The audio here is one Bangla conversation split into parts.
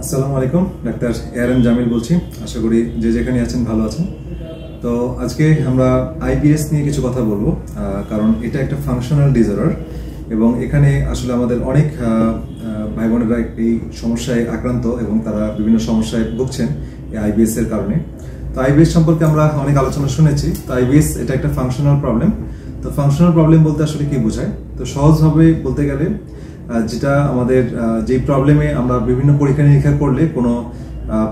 আসসালামু আলাইকুম, ডাক্তার এআরএম জামিল বলছি। আশা করি যে যেখানে আছেন ভালো আছেন। তো আজকে আমরা আইবিএস নিয়ে কিছু কথা বলবো, কারণ এটা একটা ফাংশনাল ডিসঅর্ডার এবং এখানে আসলে আমাদের অনেক ভাই বোনেরা এই সমস্যায় আক্রান্ত এবং তারা বিভিন্ন সমস্যায় ভুগছেন এই আইবিএস এর কারণে। তো আইবিএস সম্পর্কে আমরা অনেক আলোচনা শুনেছি। তো আইবিএস এটা একটা ফাংশনাল প্রবলেম। তো ফাংশনাল প্রবলেম বলতে আসলে কি বোঝায়? তো সহজভাবে বলতে গেলে যেটা আমাদের যে প্রবলেমে আমরা বিভিন্ন পরীক্ষা নিরীক্ষা করলে কোনো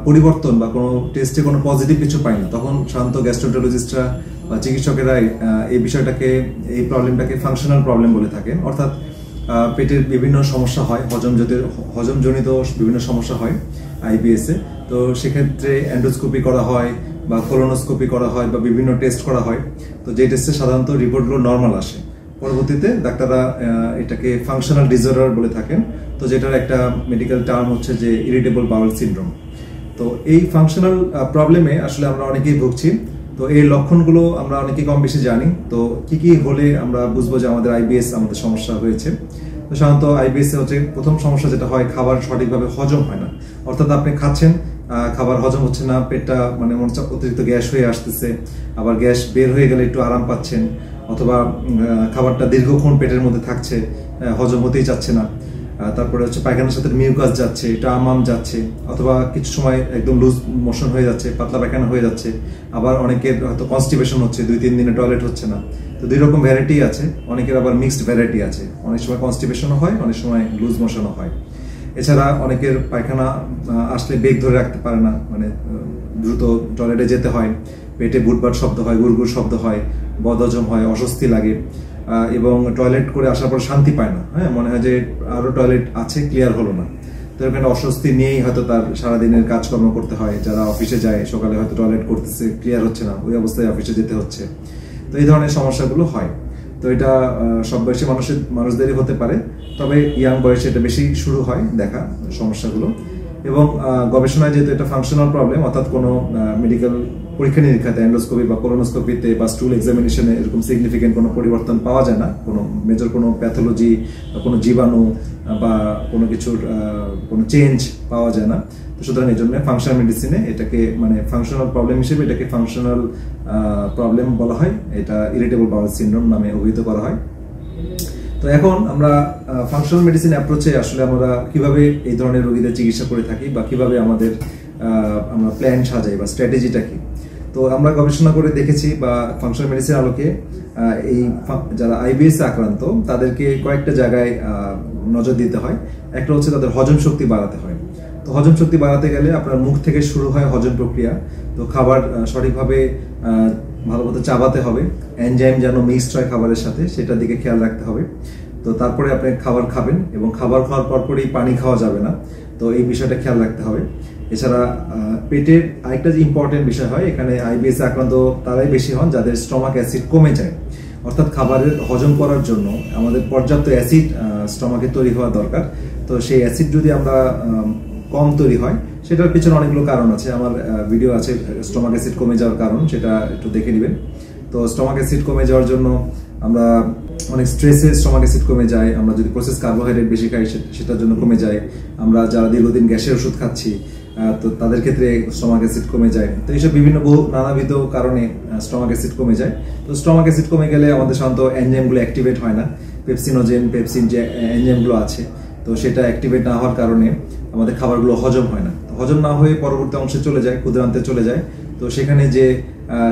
পরিবর্তন বা কোনো টেস্টে কোনো পজিটিভ কিছু পাই না, তখন সাধারণত গ্যাস্ট্রোএন্টারোলজিস্টরা বা চিকিৎসকেরা এই বিষয়টাকে, এই প্রবলেমটাকে ফাংশনাল প্রবলেম বলে থাকেন। অর্থাৎ পেটের বিভিন্ন সমস্যা হয়, হজমজনিত বিভিন্ন সমস্যা হয় আইবিএস এ। তো সেক্ষেত্রে এন্ডোস্কোপি করা হয় বা কোলোনোস্কোপি করা হয় বা বিভিন্ন টেস্ট করা হয়। তো যে টেস্টে সাধারণত রিপোর্টগুলো নর্মাল আসে, পরবর্তীতে ডাক্তাররা এটাকে ফাংশনাল ডিসঅর্ডার বলে থাকেন। তো যেটার একটা মেডিকেল টার্ম হচ্ছে যে ইরিটেবল বাউল সিনড্রোম। তো এই ফাংশনাল প্রবলেমে আসলে আমরা অনেকেই ভুগছি। তো এই লক্ষণগুলো আমরা অনেকেই কম বেশি জানি। তো কি কি হলে আমরা বুঝবো যে আমাদের আইবিএস, আমাদের সমস্যা হয়েছে? তো সাধারণত আইবিএস এ হচ্ছে প্রথম সমস্যা যেটা হয়, খাবার সঠিকভাবে হজম হয় না। অর্থাৎ আপনি খাচ্ছেন, খাবার হজম হচ্ছে না, পেটটা মানে মনে হচ্ছে অতিরিক্ত গ্যাস হয়ে আসতেছে, আবার গ্যাস বের হয়ে গেলে একটু আরাম পাচ্ছেন, অথবা খাবারটা দীর্ঘক্ষণ পেটের মধ্যে থাকছে, হজম হতেই চাচ্ছে না। তারপরে হচ্ছে পায়খানার সাথে মিউকাস যাচ্ছে, এটা আমাম যাচ্ছে, অথবা কিছু সময় একদম লুজ মোশন হয়ে যাচ্ছে, পাতলা পায়খানা হয়ে যাচ্ছে। আবার অনেকের হয়তো কনস্টিপেশন হচ্ছে, 2-3 দিনে টয়লেট হচ্ছে না। তো দুই রকম ভ্যারাইটি আছে, অনেকের আবার মিক্সড ভ্যারাইটি আছে। অনেক সময় কনস্টিপেশনও হয়, অনেক সময় লুজ মোশনও হয়। এছাড়া অনেকের পায়খানা আসলে বেগ ধরে রাখতে পারে না, মানে দ্রুত টয়লেটে যেতে হয়, পেটে বুটবাট শব্দ হয়, গুড়গুড় শব্দ হয়, বদহজম হয়, অস্বস্তি লাগে এবং টয়লেট করে আসার পর শান্তি পায় না। হ্যাঁ, মনে হয় যে আরো টয়লেট আছে, ক্লিয়ার হলো না। তো এখানে অস্বস্তি নিয়েই হয়তো তার সারাদিনের কাজকর্ম করতে হয়। যারা অফিসে যায়, সকালে হয়তো টয়লেট করতেছে, ক্লিয়ার হচ্ছে না, ওই অবস্থায় অফিসে যেতে হচ্ছে। তো এই ধরনের সমস্যাগুলো হয়। তো এটা সব বয়সী মানুষদেরই হতে পারে, তবে ইয়াং বয়সে এটা বেশি শুরু হয় দেখা সমস্যাগুলো। এবং গবেষণায় যেহেতু এটা ফাংশনাল প্রবলেম, অর্থাৎ কোনো মেডিকেল পরীক্ষা নিরীক্ষাতে, এন্ডোস্কোপি বা কোলোনোস্কোপিতে বা স্টুল এক্সামিনেশনে এরকম সিগনিফিকেন্ট কোনো পরিবর্তন পাওয়া যায় না, কোনো মেজর কোনো প্যাথোলজি বা কোনো জীবাণু বা কোনো কিছুর কোনো চেঞ্জ পাওয়া যায় না। তো সুতরাং এই জন্য ফাংশনাল মেডিসিনে এটাকে, মানে ফাংশনাল প্রবলেম হিসেবে এটাকে ফাংশনাল প্রবলেম বলা হয়। এটা ইরিটেবল বাউল সিনড্রোম নামে অভিহিত করা হয়। তো এখন আমরা ফাংশনাল মেডিসিন অ্যাপ্রোচে আসলে আমরা কিভাবে এই ধরনের রোগীদের চিকিৎসা করে থাকি বা কিভাবে আমরা প্ল্যান সাজাই বা স্ট্র্যাটেজিটা কি। তো আমরা গবেষণা করে দেখেছি বা ফাংশনাল মেডিসিন আলোকে এই যারা আইবিএস আক্রান্ত তাদেরকে কয়েকটা জায়গায় নজর দিতে হয়। একটা হচ্ছে তাদের হজম শক্তি বাড়াতে হয়। তো হজম শক্তি বাড়াতে গেলে আপনার মুখ থেকে শুরু হয় হজম প্রক্রিয়া। তো খাবার সঠিকভাবে ভালো মতো চাবাতে হবে, এনজাইম যেন মিক্সড হয় খাবারের সাথে, সেটার দিকে খেয়াল রাখতে হবে। তো তারপরে আপনি খাবার খাবেন এবং খাবার খাওয়ার পরপরই পানি খাওয়া যাবে না। তো এই বিষয়টা খেয়াল রাখতে হবে। এছাড়া পেটের আরেকটা যে ইম্পর্টেন্ট বিষয় হয়, এখানে আইবিএস আক্রান্ত তারাই বেশি হন যাদের স্টমাক অ্যাসিড কমে যায়। অর্থাৎ খাবারের হজম করার জন্য আমাদের পর্যাপ্ত অ্যাসিড স্টমাকে তৈরি হওয়া দরকার। তো সেই অ্যাসিড যদি আমরা কম তৈরি হয়, সেটার পিছনে অনেকগুলো কারণ আছে। আমার ভিডিও আছে স্টমাক অ্যাসিড কমে যাওয়ার কারণ, সেটা একটু দেখে নেবেন। তো স্টমাক অ্যাসিড কমে যাওয়ার জন্য আমরা অনেক স্ট্রেসে স্টমাক অ্যাসিড কমে যায়। আমরা যদি প্রসেস কার্বোহাইড্রেট বেশি খাই, সেটার জন্য কমে যায়। আমরা যারা দীর্ঘদিন গ্যাসের ওষুধ খাচ্ছি, তো তাদের ক্ষেত্রে স্টমাক অ্যাসিড কমে যায়। তো এইসব বিভিন্ন নানাবিধ কারণে স্টমাক অ্যাসিড কমে যায়। তো স্টমাক অ্যাসিড কমে গেলে আমাদের সাধারণত এনজাইমগুলো অ্যাক্টিভেট হয় না। পেপসিন যে এনজাইমগুলো আছে, তো সেটা অ্যাক্টিভেট না হওয়ার কারণে আমাদের খাবারগুলো হজম হয় না। তো হজম না হয়ে পরবর্তী অংশে চলে যায়, ক্ষুদ্রান্তে চলে যায়। তো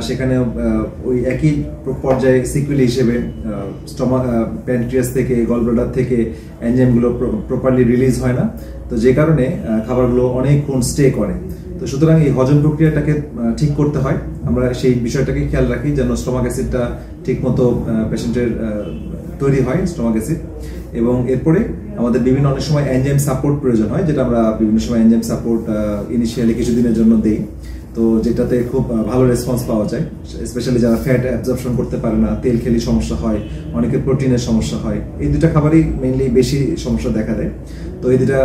সেখানে ওই একই পর্যায়ে সিকুয়েলি হিসেবে প্যানক্রিয়াস থেকে, গলব্লাডার থেকে এনজাইমগুলো প্রপারলি রিলিজ হয় না। তো যে কারণে খাবারগুলো অনেকক্ষণ স্টে করে। তো সুতরাং এই হজম প্রক্রিয়াটাকে ঠিক করতে হয়। আমরা সেই বিষয়টাকে খেয়াল রাখি যেন স্টমাক অ্যাসিডটা ঠিক মতো পেশেন্টের তৈরি হয়, স্টমাক অ্যাসিড। এবং এরপরে আমাদের বিভিন্ন অনেক সময় এনজাইম সাপোর্ট প্রয়োজন হয়, যেটা আমরা বিভিন্ন সময় এনজাইম সাপোর্ট ইনিশিয়ালি কিছুদিনের জন্য দিই। তো যেটাতে খুব ভালো রেসপন্স পাওয়া যায়, স্পেশালি যারা ফ্যাট অ্যাবজর্পশন করতে পারে না, তেল খেলে সমস্যা হয়, অনেকের প্রোটিনের সমস্যা হয়। এই দুটা খাবারই মেইনলি বেশি সমস্যা দেখা দেয়। তো এই দুটা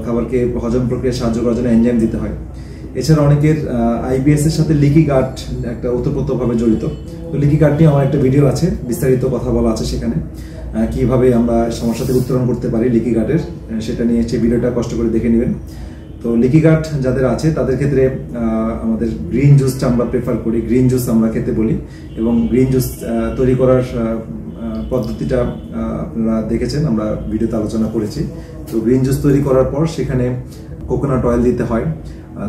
খাবারকে হজম প্রক্রিয়া সাহায্য করার জন্য এনজাইম দিতে হয়। এছাড়া অনেকের আইবিএস এর সাথে লিকি গাট একটা ওতপ্রোতভাবে জড়িত। তো লিকি গাট নিয়ে আমার একটা ভিডিও আছে, বিস্তারিত কথা বলা আছে সেখানে, কিভাবে আমরা সমস্যা থেকে উত্তরণ করতে পারি লিকি গাটের, সেটা নিয়ে সেই ভিডিওটা কষ্ট করে দেখে নেবেন। তো লিকি গাট যাদের আছে তাদের ক্ষেত্রে আমাদের গ্রিন জুসটা আমরা প্রেফার করি, গ্রিন জুস আমরা খেতে বলি, এবং গ্রিন জুস তৈরি করার পদ্ধতিটা আপনারা দেখেছেন, আমরা ভিডিওতে আলোচনা করেছি। তো গ্রিন জুস তৈরি করার পর সেখানে কোকোনাট অয়েল দিতে হয়,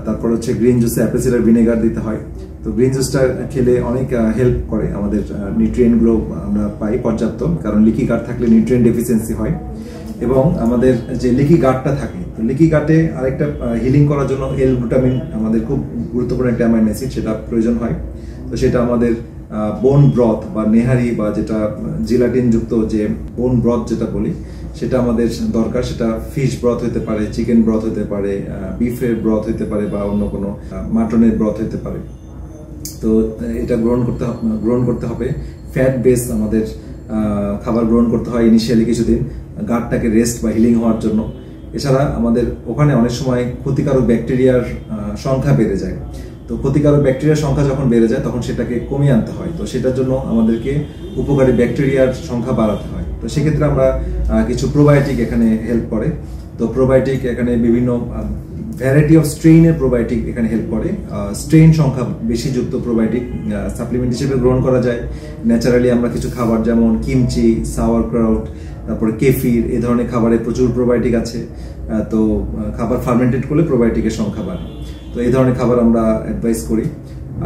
তারপর হচ্ছে গ্রিন জুসে অ্যাপেল সিডার ভিনেগার দিতে হয়। তো গ্রিন জুসটা খেলে অনেক হেল্প করে, আমাদের নিউট্রিয়েন্টগুলো আমরা পাই পর্যাপ্ত, কারণ লিকি গাট থাকলে নিউট্রিয়েন্ট ডেফিসিয়েন্সি হয়। এবং আমাদের যে লিকি গাটটা থাকে, তো লিকি গাটে আরেকটা হিলিং করার জন্য L-গ্লুটামিন আমাদের খুব গুরুত্বপূর্ণ একটা অ্যামাইনো অ্যাসিড, সেটা প্রয়োজন হয়। তো সেটা আমাদের বোন ব্রথ বা নেহারি বা যেটা জিলাটিন যুক্ত যে বোন ব্রথ যেটা বলি, সেটা আমাদের দরকার। সেটা ফিশ ব্রথ হতে পারে, চিকেন ব্রথ হতে পারে, বিফের ব্রথ হতে পারে, বা অন্য কোনো মাটনের ব্রথ হতে পারে। তো এটা গ্রহণ করতে হবে। ফ্যাট বেস আমাদের খাবার গ্রহণ করতে হয় ইনিশিয়ালি কিছুদিন, গাটটাকে রেস্ট বা হিলিং হওয়ার জন্য। এছাড়া আমাদের ওখানে অনেক সময় ক্ষতিকারক ব্যাকটেরিয়ার সংখ্যা বেড়ে যায়। তো ক্ষতিকারক ব্যাকটেরিয়ার সংখ্যা যখন বেড়ে যায় তখন সেটাকে কমিয়ে আনতে হয়। তো সেটার জন্য আমাদেরকে উপকারী ব্যাকটেরিয়ার সংখ্যা বাড়াতে হয়। তো সেক্ষেত্রে আমরা কিছু প্রোবায়োটিক এখানে হেল্প করে। তো প্রোবায়োটিক এখানে বিভিন্ন ভ্যারাইটি অফ স্ট্রেইনের প্রোবায়োটিক এখানে হেল্প করে। স্ট্রেইন সংখ্যা বেশি যুক্ত প্রোবায়োটিক সাপ্লিমেন্ট হিসেবে গ্রহণ করা যায়। ন্যাচারালি আমরা কিছু খাবার যেমন কিমচি, সাওয়ার ক্রাউট, তারপরে কেফির, এই ধরনের খাবারে প্রচুর প্রোবায়োটিক আছে। তো খাবার ফার্মেন্টেড করলে প্রোবায়োটিকের সংখ্যা বাড়ে। তো এই ধরনের খাবার আমরা অ্যাডভাইস করি।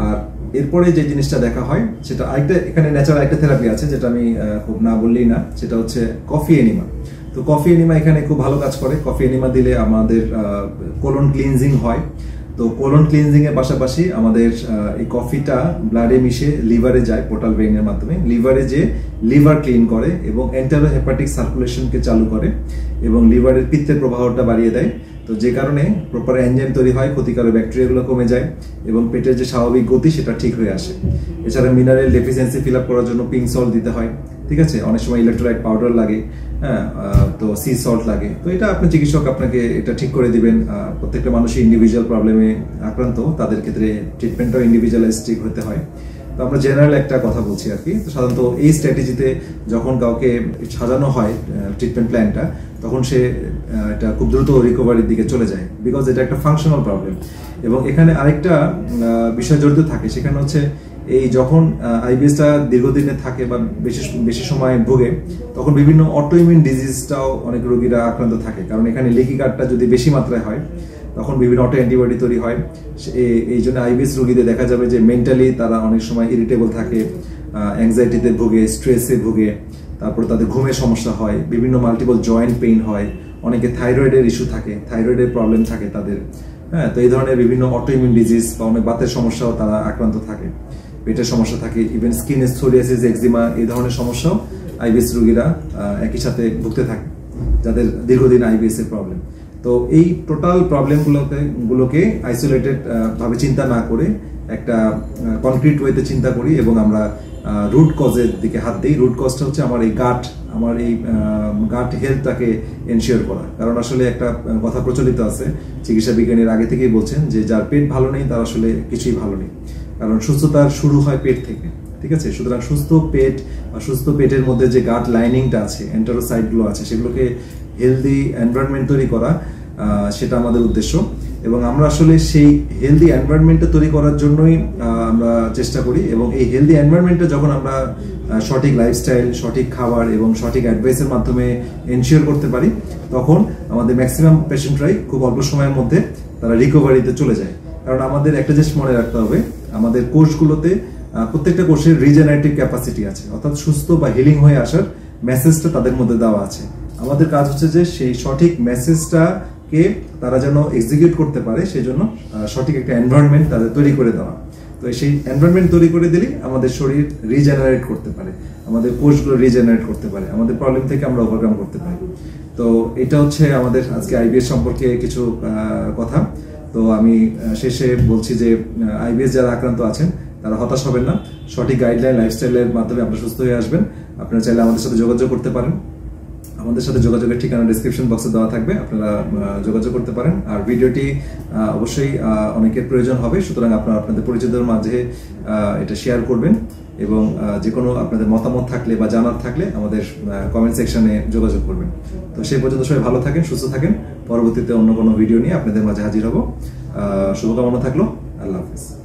আর এরপরে যে জিনিসটা দেখা হয় সেটা আরেকটা, এখানে ন্যাচারাল একটা থেরাপি আছে যেটা আমি খুব না বললেই না, সেটা হচ্ছে কফি এনিমা। তো কফি এনিমা এখানে খুব ভালো কাজ করে। কফি এনিমা দিলে আমাদের কোলন ক্লিনজিং হয়। তো কোলন ক্লিনজিং এর পাশাপাশি আমাদের এই কফিটা ব্লাডে মিশে লিভারে যায় পোর্টাল ভেইনের মাধ্যমে। লিভারে যে লিভার ক্লিন করে এবং এন্টারো হেপাটিক সার্কুলেশনকে চালু করে এবং লিভারের পিত্তের প্রবাহটা বাড়িয়ে দেয়। তো যে কারণে প্রপার এনজাইম তৈরি হয়, ক্ষতিকারক ব্যাকটেরিয়াগুলো কমে যায় এবং পেটের যে স্বাভাবিক গতি সেটা ঠিক হয়ে আসে। এছাড়া মিনারেল ডেফিসিয়েন্সি ফিল আপ করার জন্য পিঙ্ক সল্ট দিতে হয়, ঠিক আছে। অনেক সময় ইলেকট্রোলাইট পাউডার লাগে, হ্যাঁ, তো সি সল্ট লাগে। তো এটা আপনার চিকিৎসক আপনাকে এটা ঠিক করে দিবেন। প্রত্যেকটা মানুষই ইন্ডিভিজুয়াল প্রবলেমে আক্রান্ত, তাদের ক্ষেত্রে ট্রিটমেন্টটাও ইন্ডিভিজুয়ালিস্টিক হতে হয়। তো আমরা জেনারেল একটা কথা বলছি আর কি। তো সাধারণত এই স্ট্র্যাটেজিতে যখন কাউকে সাজানো হয় ট্রিটমেন্ট প্ল্যানটা, তখন সে এটা খুব দ্রুত রিকভারির দিকে চলে যায়, বিকজ এটা একটা ফাংশনাল প্রবলেম। এবং এখানে আরেকটা বিষয় জড়িত থাকে, সেখানে হচ্ছে এই যখন আইবিএসটা দীর্ঘদিনে থাকে বা বেশি সময় ভোগে, তখন বিভিন্ন অটোইমিউন ডিজিজটাও অনেক রোগীরা আক্রান্ত থাকে। কারণ এখানে লিকি গাটটা যদি বেশি মাত্রায় হয় তখন বিভিন্ন অটো অ্যান্টিবডি তৈরি হয়। এই জন্য আইবিএস রোগীদের দেখা যাবে যে মেন্টালি তারা অনেক সময় ইরিটেবল থাকে, অ্যাংজাইটিতে ভোগে, স্ট্রেসে ভোগে, তারপর তাদের ঘুমের সমস্যা হয়, বিভিন্ন মাল্টিপল জয়েন্ট পেইন হয়, অনেকে থাইরয়েডের ইস্যু থাকে, থাইরয়েডের প্রবলেম থাকে তাদের, হ্যাঁ। তো এই ধরনের বিভিন্ন অটোইমিউন ডিজিজ বা অনেক বাতের সমস্যাও তারা আক্রান্ত থাকে, পেটের সমস্যা থাকে, ইভেন স্কিনের সোরিয়াসিস, এক্সিমা, এই ধরনের সমস্যাও আইবিএস রোগীরা একই সাথে ভুগতে থাকে যাদের দীর্ঘদিন আইবিএস এর প্রবলেম। তো এই টোটাল প্রবলেমগুলোকে আইসোলেটেড ভাবে চিন্তা না করে একটা কনক্রিট ওয়েতে চিন্তা করি এবং আমরা রুট কজের দিকে হাত দিই। রুট কজটা হচ্ছে আমার এই গাট হেলথটাকে এনশিওর করা। কারণ আসলে একটা কথা প্রচলিত আছে, চিকিৎসা বিজ্ঞানীর আগে থেকেই বলছেন যে যার পেট ভালো নেই তার আসলে কিছুই ভালো নেই, কারণ সুস্থতার শুরু হয় পেট থেকে, ঠিক আছে। সুতরাং সুস্থ পেট বা সুস্থ পেটের মধ্যে যে গাট লাইনিংটা আছে, এন্টারোসাইটগুলো আছে, সেগুলোকে হেলদি এনভায়রনমেন্ট তৈরি করা, সেটা আমাদের উদ্দেশ্য। এবং আমরা আসলে সেই হেলদি এনভায়রনমেন্টটা তৈরি করার জন্যই আমরা চেষ্টা করি। এবং এই হেলদি এনভায়রনমেন্টটা যখন আমরা সঠিক লাইফস্টাইল, সঠিক খাবার এবং সঠিক অ্যাডভাইসের মাধ্যমে এনশিওর করতে পারি, তখন আমাদের ম্যাক্সিমাম পেশেন্টরাই খুব অল্প সময়ের মধ্যে তারা রিকভারিতে চলে যায়। কারণ আমাদের একটা জিনিস মনে রাখতে হবে, আমাদের কোষগুলোতে প্রত্যেকটা কোষের রিজেনারেটিভ ক্যাপাসিটি আছে, অর্থাৎ সুস্থ বা হিলিং হয়ে আসার মেসেজটা তাদের মধ্যে দেওয়া আছে। আমাদের কাজ হচ্ছে যে সেই সঠিক মেসেজটাকে তারা যেন এক্সিকিউট করতে পারে, সেই জন্য সঠিক একটা এনভায়রনমেন্ট তাদের তৈরি করে দেওয়া। তো সেই এনভায়রনমেন্ট তৈরি করে দিলেই আমাদের শরীর রিজেনারেট করতে পারে, আমাদের কোষগুলো রিজেনারেট করতে পারে, আমাদের প্রবলেম থেকে আমরা ওভারকাম করতে পারি। তো এটা হচ্ছে আমাদের আজকে আইবিএস সম্পর্কে কিছু কথা। তো আমি শেষে বলছি যে আইবিএস যারা আক্রান্ত আছেন তারা হতাশ হবেন না, সঠিক গাইডলাইন লাইফস্টাইলের মাধ্যমে আপনারা সুস্থ হয়ে আসবেন। আপনারা চাইলে আমাদের সাথে যোগাযোগ করতে পারেন, আমাদের সাথে যোগাযোগের ঠিকানা ডেসক্রিপশন বক্সে দেওয়া থাকবে, আপনারা যোগাযোগ করতে পারেন। আর ভিডিওটি অবশ্যই অনেকের প্রয়োজন হবে, সুতরাং আপনারা আপনাদের পরিচিতদের মাঝে এটা শেয়ার করবেন এবং যে কোনো আপনাদের মতামত থাকলে বা জানার থাকলে আমাদের কমেন্ট সেকশনে যোগাযোগ করবেন। তো সেই পর্যন্ত সবাই ভালো থাকেন, সুস্থ থাকেন। পরবর্তীতে অন্য কোনো ভিডিও নিয়ে আপনাদের মাঝে হাজির হব। শুভকামনা থাকলো। আল্লাহ হাফেজ।